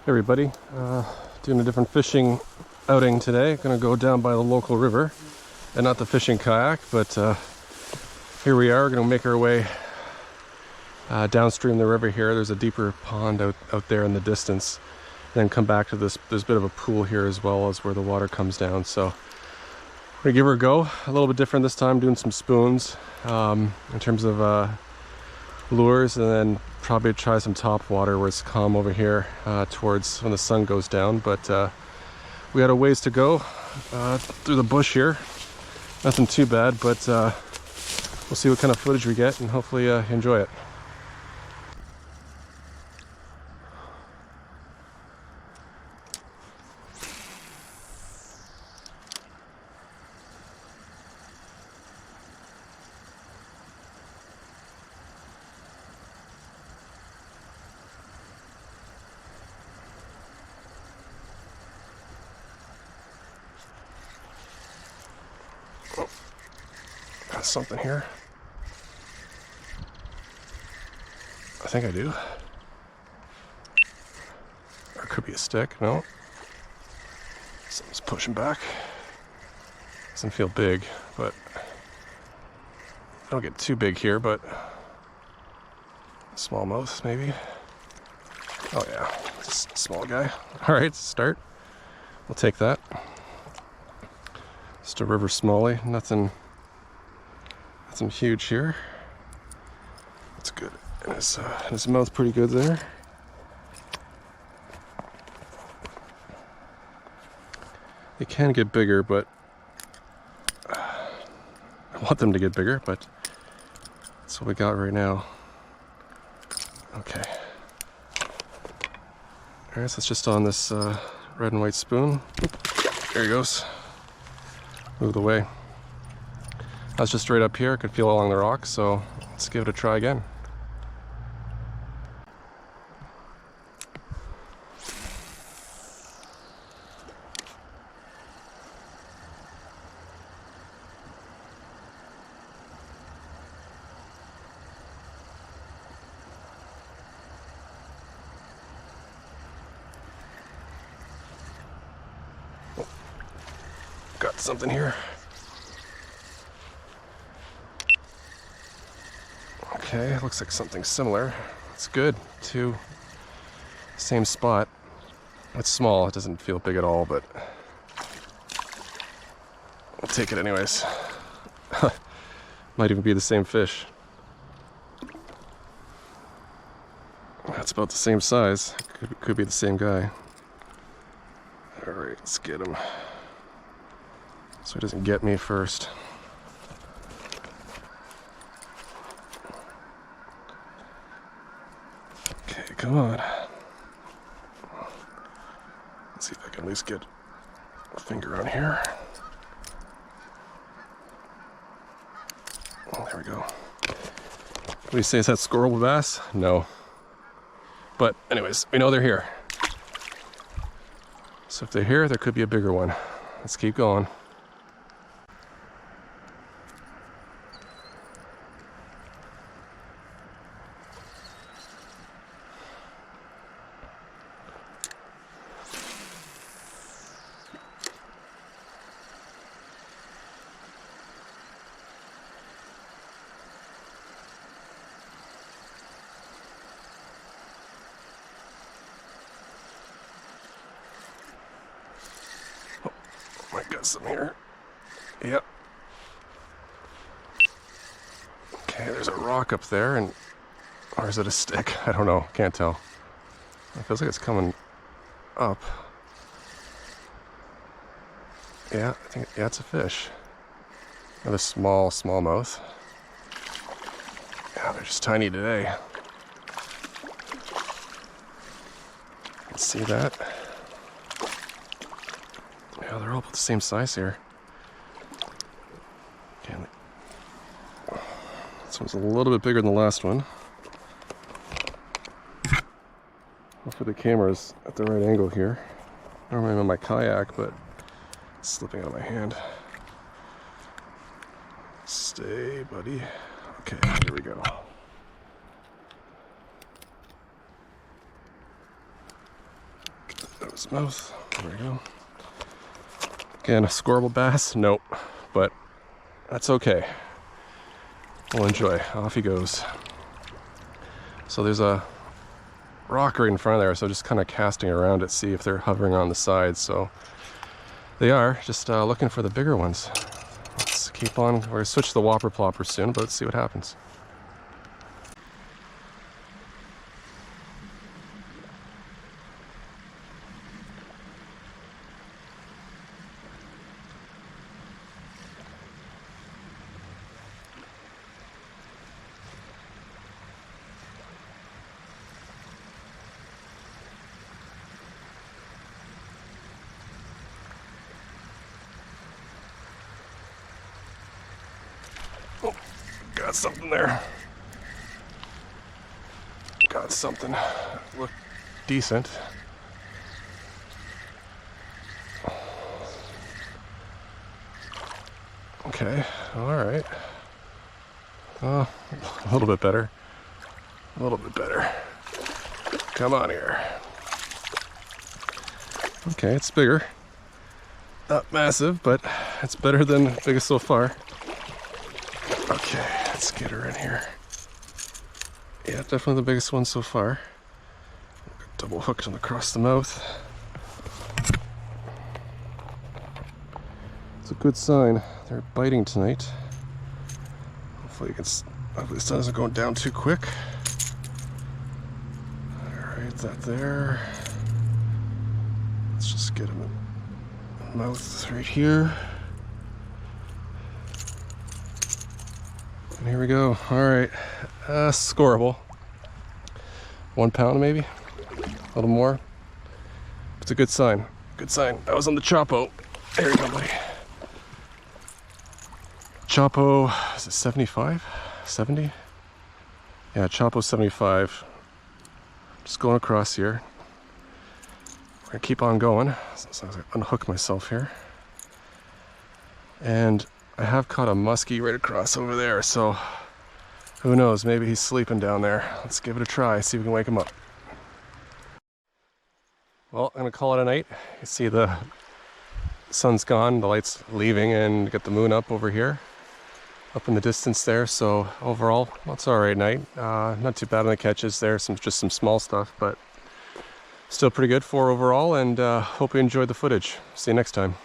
Hey everybody, doing a different fishing outing today. Gonna go down by the local river, and not the fishing kayak, but here we are. Gonna make our way downstream the river here. There's a deeper pond out there in the distance. And then come back to this. There's a bit of a pool here as well as where the water comes down. So we're gonna give her a go. A little bit different this time, doing some spoons in terms of lures, and then probably try some top water where it's calm over here towards when the sun goes down. But we had a ways to go through the bush here. Nothing too bad, but we'll see what kind of footage we get and hopefully enjoy it. Got something here. I think I do. Or it could be a stick. No. Something's pushing back. Doesn't feel big, but I don't get too big here, but smallmouth maybe. Oh yeah, it's a small guy. All right, start. We'll take that. Just a river smallie. Nothing huge here. That's good. And his mouth pretty good there. They can get bigger, but I want them to get bigger, but that's what we got right now. Okay. Alright, so it's just on this red and white spoon. Oop, there he goes. Moved away. I was just right up here. I could feel it along the rocks, so let's give it a try again. Got something here. Okay, looks like something similar. It's good. Two, same spot. It's small, it doesn't feel big at all, but I'll take it anyways. Might even be the same fish. That's about the same size. Could be the same guy. Alright, let's get him. So he doesn't get me first. Okay, come on. Let's see if I can at least get a finger on here. Oh, there we go. What do you say, is that squirrel bass? No. But anyways, we know they're here. So if they're here, there could be a bigger one. Let's keep going. I got some here. Yep. Okay, there's a rock up there, and or is it a stick? I don't know. Can't tell. It feels like it's coming up. Yeah, I think it's a fish. Another smallmouth. Yeah, they're just tiny today. Let's see that. Yeah, they're all about the same size here. Okay, this one's a little bit bigger than the last one. Hopefully the camera's at the right angle here. Normally I'm on my kayak, but it's slipping out of my hand. Stay, buddy. Okay, here we go. his mouth. There we go. Again, a scoreable bass? Nope. But that's okay. We'll enjoy. Off he goes. So there's a rock right in front of there, so just kind of casting around it, see if they're hovering on the sides. So they are, just looking for the bigger ones. Let's keep on. We're going to switch to the whopper plopper soon, but let's see what happens. Oh, got something there. Got something. Look decent. Okay, alright. Oh, a little bit better. A little bit better. Come on here. Okay, it's bigger. Not massive, but it's better than biggest so far. Okay, let's get her in here. Yeah, definitely the biggest one so far. Double hooked them across the mouth. It's a good sign. They're biting tonight. Hopefully this sun isn't going down too quick. Alright, that there. Let's just get him in the mouth right here. And here we go. Alright, scoreable. 1 pound maybe? A little more. It's a good sign. Good sign. I was on the Chopo. There you go, buddy. Chopo, is it 75? 70? Yeah, Chopo 75. Just going across here. We're gonna keep on going. So I unhook myself here. And I have caught a muskie right across over there, so who knows, maybe he's sleeping down there. Let's give it a try, see if we can wake him up. Well, I'm gonna call it a night. You see the sun's gone, the light's leaving, and get the moon up over here, up in the distance there. So overall, well, it's all right night. Not too bad on the catches there, just some small stuff, but still pretty good for overall, and hope you enjoyed the footage. See you next time.